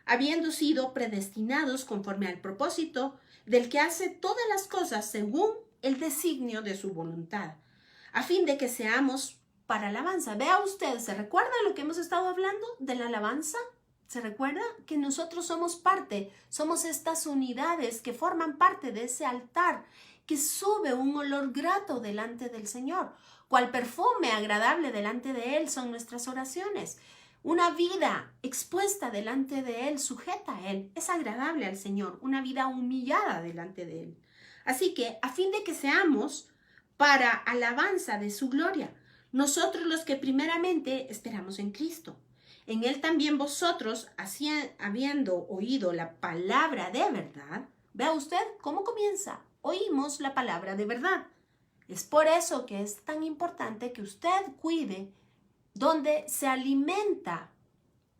Habiendo sido predestinados conforme al propósito del que hace todas las cosas según el designio de su voluntad, a fin de que seamos para alabanza. Vea usted, ¿se recuerda lo que hemos estado hablando de la alabanza? ¿Se recuerda que nosotros somos parte, somos estas unidades que forman parte de ese altar que sube un olor grato delante del Señor? Cual perfume agradable delante de Él son nuestras oraciones. Una vida expuesta delante de Él, sujeta a Él, es agradable al Señor. Una vida humillada delante de Él. Así que, a fin de que seamos para alabanza de su gloria, nosotros los que primeramente esperamos en Cristo. En Él también vosotros, así habiendo oído la palabra de verdad, vea usted cómo comienza. Oímos la palabra de verdad. Es por eso que es tan importante que usted cuide donde se alimenta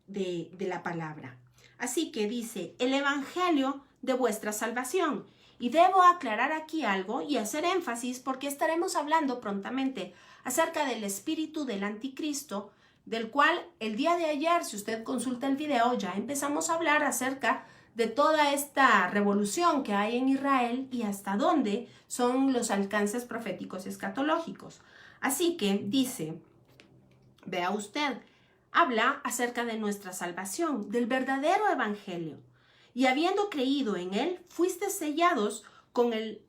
de la palabra. Así que dice, el evangelio de vuestra salvación. Y debo aclarar aquí algo y hacer énfasis porque estaremos hablando prontamente acerca del espíritu del anticristo, del cual el día de ayer, si usted consulta el video, ya empezamos a hablar acerca de toda esta revolución que hay en Israel y hasta dónde son los alcances proféticos escatológicos. Así que dice, vea usted, habla acerca de nuestra salvación, del verdadero evangelio. Y habiendo creído en él, fuiste sellados con el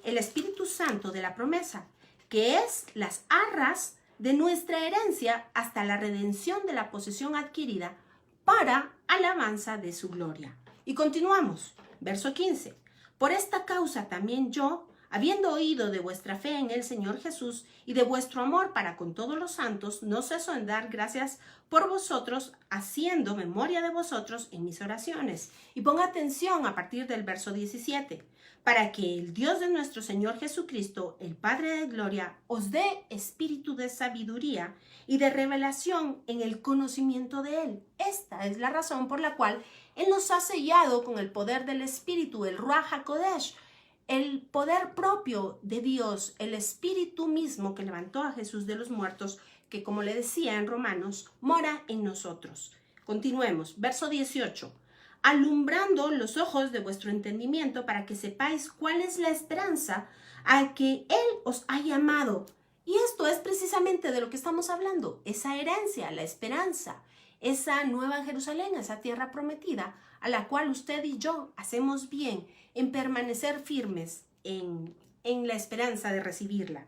Espíritu Santo de la promesa, que es las arras de nuestra herencia hasta la redención de la posesión adquirida para alabanza de su gloria. Y continuamos, verso 15. Por esta causa también yo, habiendo oído de vuestra fe en el Señor Jesús y de vuestro amor para con todos los santos, no ceso en dar gracias por vosotros, haciendo memoria de vosotros en mis oraciones. Y ponga atención a partir del verso 17. Para que el Dios de nuestro Señor Jesucristo, el Padre de gloria, os dé espíritu de sabiduría y de revelación en el conocimiento de Él. Esta es la razón por la cual Él nos ha sellado con el poder del Espíritu, el Ruach HaKodesh, el poder propio de Dios, el Espíritu mismo que levantó a Jesús de los muertos, que como le decía en Romanos, mora en nosotros. Continuemos, verso 18. Alumbrando los ojos de vuestro entendimiento para que sepáis cuál es la esperanza a que Él os ha llamado. Y esto es precisamente de lo que estamos hablando, esa herencia, la esperanza, esa nueva Jerusalén, esa tierra prometida, a la cual usted y yo hacemos bien en permanecer firmes en la esperanza de recibirla.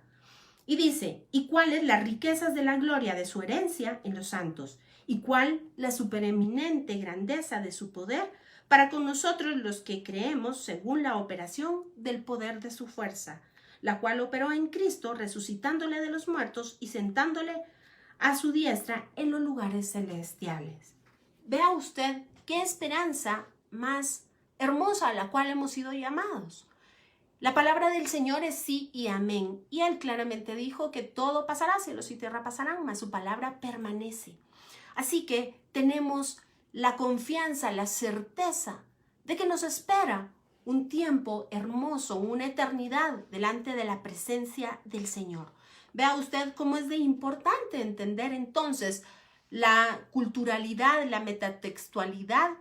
Y dice, ¿y cuáles las riquezas de la gloria de su herencia en los santos? ¿Y cuál la supereminente grandeza de su poder para con nosotros los que creemos según la operación del poder de su fuerza, la cual operó en Cristo, resucitándole de los muertos y sentándole a su diestra en los lugares celestiales? Vea usted qué esperanza más hermosa a la cual hemos sido llamados. La palabra del Señor es sí y amén. Y Él claramente dijo que todo pasará, cielos y tierra pasarán, mas su palabra permanece. Así que tenemos la confianza, la certeza de que nos espera un tiempo hermoso, una eternidad delante de la presencia del Señor. Vea usted cómo es de importante entender entonces la culturalidad, la metatextualidad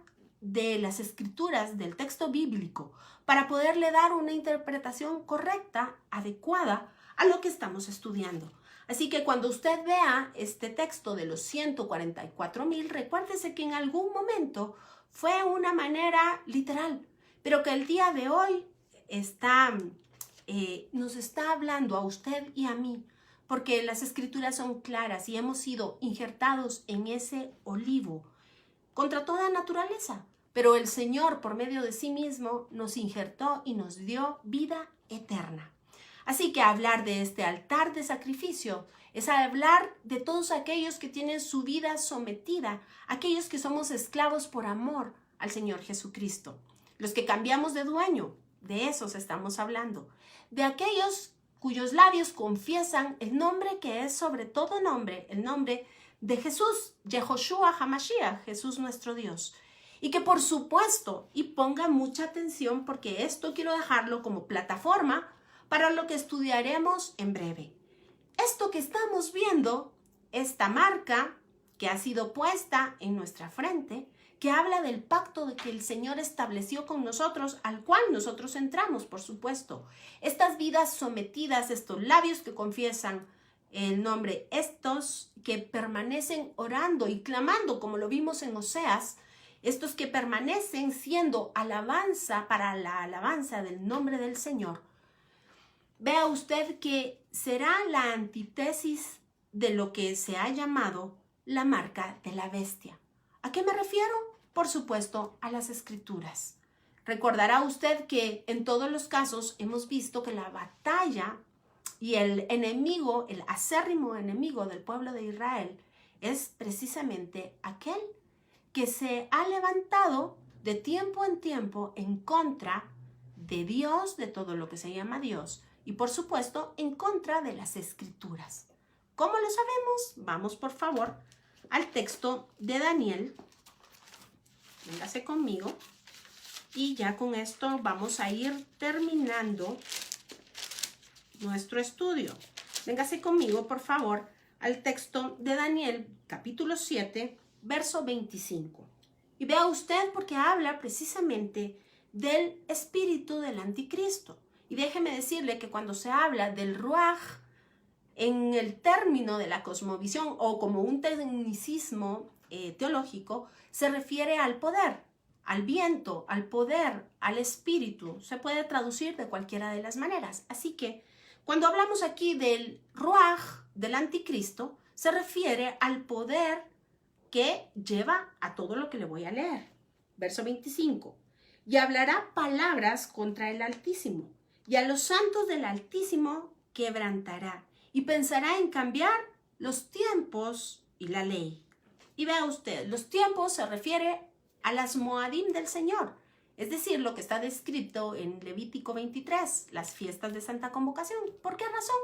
de las escrituras, del texto bíblico, para poderle dar una interpretación correcta, adecuada a lo que estamos estudiando. Así que cuando usted vea este texto de los 144,000, recuérdese que en algún momento fue una manera literal, pero que el día de hoy nos está hablando a usted y a mí, porque las escrituras son claras y hemos sido injertados en ese olivo contra toda naturaleza. Pero el Señor, por medio de sí mismo, nos injertó y nos dio vida eterna. Así que hablar de este altar de sacrificio es hablar de todos aquellos que tienen su vida sometida, aquellos que somos esclavos por amor al Señor Jesucristo. Los que cambiamos de dueño, de esos estamos hablando. De aquellos cuyos labios confiesan el nombre que es sobre todo nombre, el nombre de Jesús, Yehoshua HaMashiach, Jesús nuestro Dios. Y que por supuesto, y ponga mucha atención porque esto quiero dejarlo como plataforma para lo que estudiaremos en breve. Esto que estamos viendo, esta marca que ha sido puesta en nuestra frente, que habla del pacto de que el Señor estableció con nosotros, al cual nosotros entramos, por supuesto. Estas vidas sometidas, estos labios que confiesan el nombre, estos que permanecen orando y clamando, como lo vimos en Oseas, estos que permanecen siendo alabanza para la alabanza del nombre del Señor. Vea usted que será la antítesis de lo que se ha llamado la marca de la bestia. ¿A qué me refiero? Por supuesto, a las Escrituras. Recordará usted que en todos los casos hemos visto que la batalla y el enemigo, el acérrimo enemigo del pueblo de Israel, es precisamente aquel que se ha levantado de tiempo en tiempo en contra de Dios, de todo lo que se llama Dios, y por supuesto en contra de las Escrituras. ¿Cómo lo sabemos? Vamos por favor al texto de Daniel. Véngase conmigo y ya con esto vamos a ir terminando nuestro estudio. Véngase conmigo por favor al texto de Daniel capítulo 7 verso 25. Y vea usted porque habla precisamente del espíritu del anticristo. Y déjeme decirle que cuando se habla del Ruaj, en el término de la cosmovisión o como un tecnicismo teológico, se refiere al poder, al viento, al poder, al espíritu. Se puede traducir de cualquiera de las maneras. Así que cuando hablamos aquí del Ruaj, del anticristo, se refiere al poder que lleva a todo lo que le voy a leer. Verso 25. Y hablará palabras contra el Altísimo, y a los santos del Altísimo quebrantará, y pensará en cambiar los tiempos y la ley. Y vea usted, los tiempos se refiere a las Moadim del Señor, es decir, lo que está descrito en Levítico 23, las fiestas de Santa Convocación. ¿Por qué razón?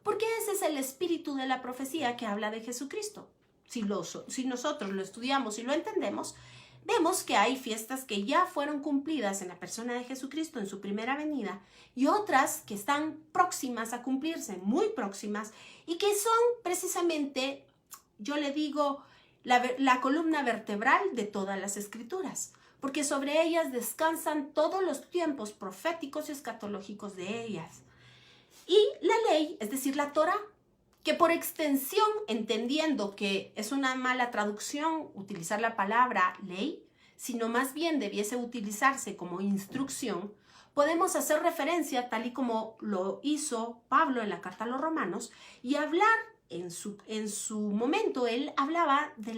Porque ese es el espíritu de la profecía que habla de Jesucristo. Si nosotros lo estudiamos y lo entendemos, vemos que hay fiestas que ya fueron cumplidas en la persona de Jesucristo en su primera venida y otras que están próximas a cumplirse, muy próximas, y que son precisamente, yo le digo, la columna vertebral de todas las escrituras, porque sobre ellas descansan todos los tiempos proféticos y escatológicos de ellas. Y la ley, es decir, la Torá, que por extensión, entendiendo que es una mala traducción utilizar la palabra ley, sino más bien debiese utilizarse como instrucción, podemos hacer referencia, tal y como lo hizo Pablo en la carta a los Romanos, y hablar en su momento, él hablaba de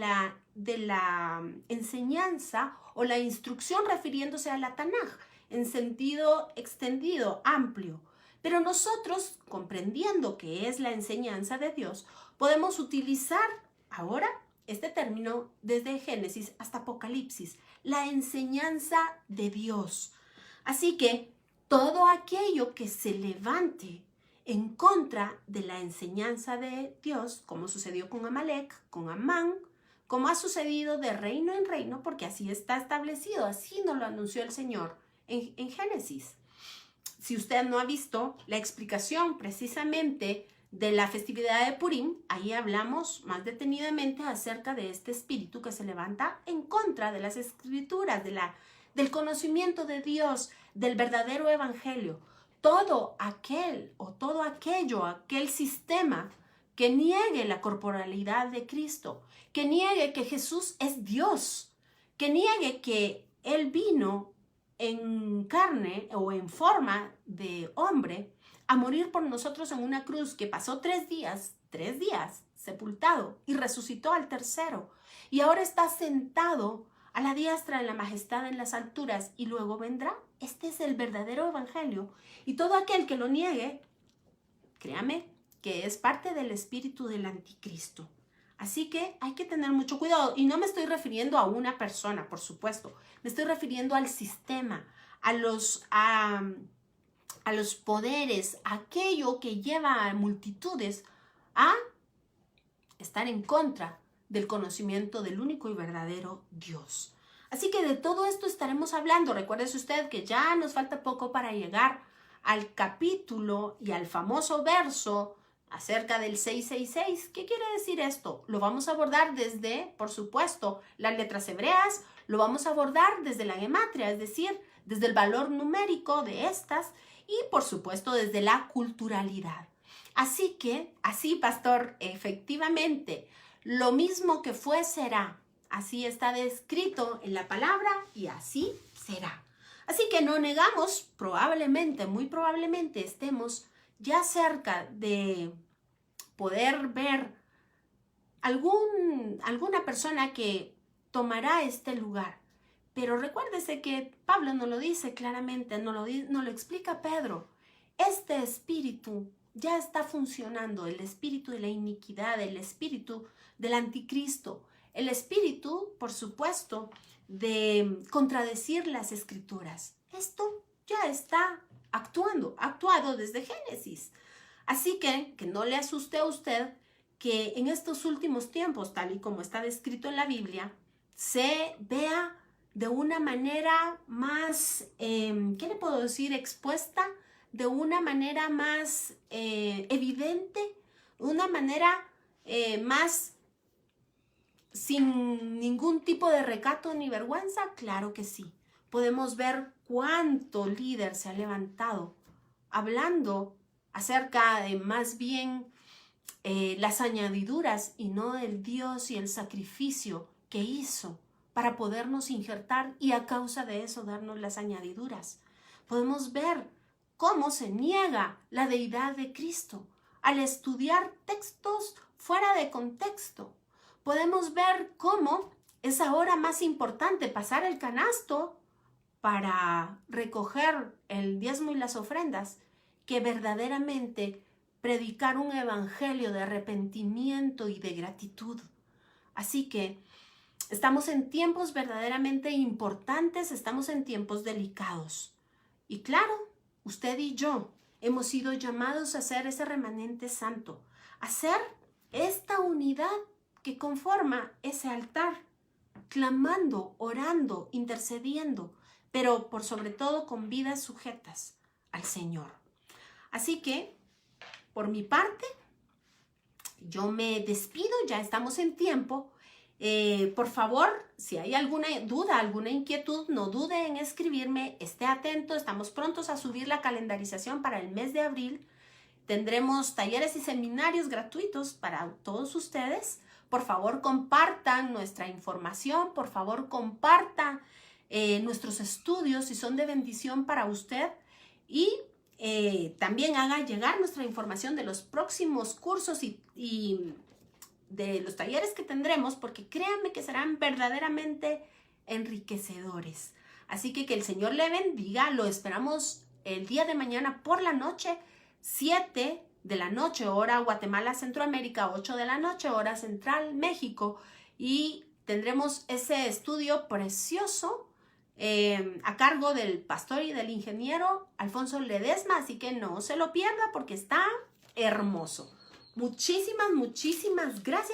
la enseñanza o la instrucción refiriéndose a la Tanaj, en sentido extendido, amplio. Pero nosotros, comprendiendo que es la enseñanza de Dios, podemos utilizar ahora este término desde Génesis hasta Apocalipsis, la enseñanza de Dios. Así que todo aquello que se levante en contra de la enseñanza de Dios, como sucedió con Amalek, con Amán, como ha sucedido de reino en reino, porque así está establecido, así nos lo anunció el Señor en Génesis. Si usted no ha visto la explicación precisamente de la festividad de Purim, ahí hablamos más detenidamente acerca de este espíritu que se levanta en contra de las escrituras, del conocimiento de Dios, del verdadero evangelio. Todo aquel sistema que niegue la corporalidad de Cristo, que niegue que Jesús es Dios, que niegue que Él vino en carne o en forma de hombre a morir por nosotros en una cruz, que pasó 3 días sepultado y resucitó al tercero y ahora está sentado a la diestra de la majestad en las alturas y luego vendrá. Este es el verdadero evangelio, y todo aquel que lo niegue, créame que es parte del espíritu del anticristo. Así que hay que tener mucho cuidado, y no me estoy refiriendo a una persona, por supuesto, me estoy refiriendo al sistema, a los poderes, aquello que lleva a multitudes a estar en contra del conocimiento del único y verdadero Dios. Así que de todo esto estaremos hablando. Recuérdese usted que ya nos falta poco para llegar al capítulo y al famoso verso acerca del 666. ¿Qué quiere decir esto? Lo vamos a abordar desde, por supuesto, las letras hebreas, lo vamos a abordar desde la gematria, es decir, desde el valor numérico de estas y, por supuesto, desde la culturalidad. Así que, así, pastor, efectivamente, lo mismo que fue será. Así está descrito en la palabra y así será. Así que no negamos, probablemente, muy probablemente estemos ya cerca de poder ver alguna persona que tomará este lugar. Pero recuérdese que Pablo no lo dice claramente, no lo explica Pedro. Este espíritu ya está funcionando, el espíritu de la iniquidad, el espíritu del anticristo, el espíritu, por supuesto, de contradecir las escrituras. Esto ya está actuado desde Génesis. Así que no le asuste a usted que en estos últimos tiempos, tal y como está descrito en la Biblia, se vea de una manera más, ¿qué le puedo decir? Expuesta, de una manera más evidente, una manera más sin ningún tipo de recato ni vergüenza? Claro que sí. Podemos ver cuánto líder se ha levantado hablando acerca de más bien las añadiduras y no del Dios y el sacrificio que hizo para podernos injertar y a causa de eso darnos las añadiduras. Podemos ver cómo se niega la deidad de Cristo al estudiar textos fuera de contexto. Podemos ver cómo es ahora más importante pasar el canasto para recoger el diezmo y las ofrendas que verdaderamente predicar un evangelio de arrepentimiento y de gratitud. Así que estamos en tiempos verdaderamente importantes, estamos en tiempos delicados. Y claro, usted y yo hemos sido llamados a ser ese remanente santo, a ser esta unidad que conforma ese altar, clamando, orando, intercediendo, pero por sobre todo con vidas sujetas al Señor. Así que, por mi parte, yo me despido, ya estamos en tiempo. Por favor, si hay alguna duda, alguna inquietud, no dude en escribirme, esté atento, estamos prontos a subir la calendarización para el mes de abril. Tendremos talleres y seminarios gratuitos para todos ustedes. Por favor, compartan nuestra información, por favor, compartan nuestros estudios si son de bendición para usted y también haga llegar nuestra información de los próximos cursos y de los talleres que tendremos, porque créanme que serán verdaderamente enriquecedores. Así que el Señor le bendiga. Lo esperamos el día de mañana por la noche, 7 de la noche, hora Guatemala, Centroamérica, 8 de la noche, hora Central, México. Y tendremos ese estudio precioso a cargo del pastor y del ingeniero Alfonso Ledesma, así que no se lo pierda porque está hermoso. Muchísimas gracias.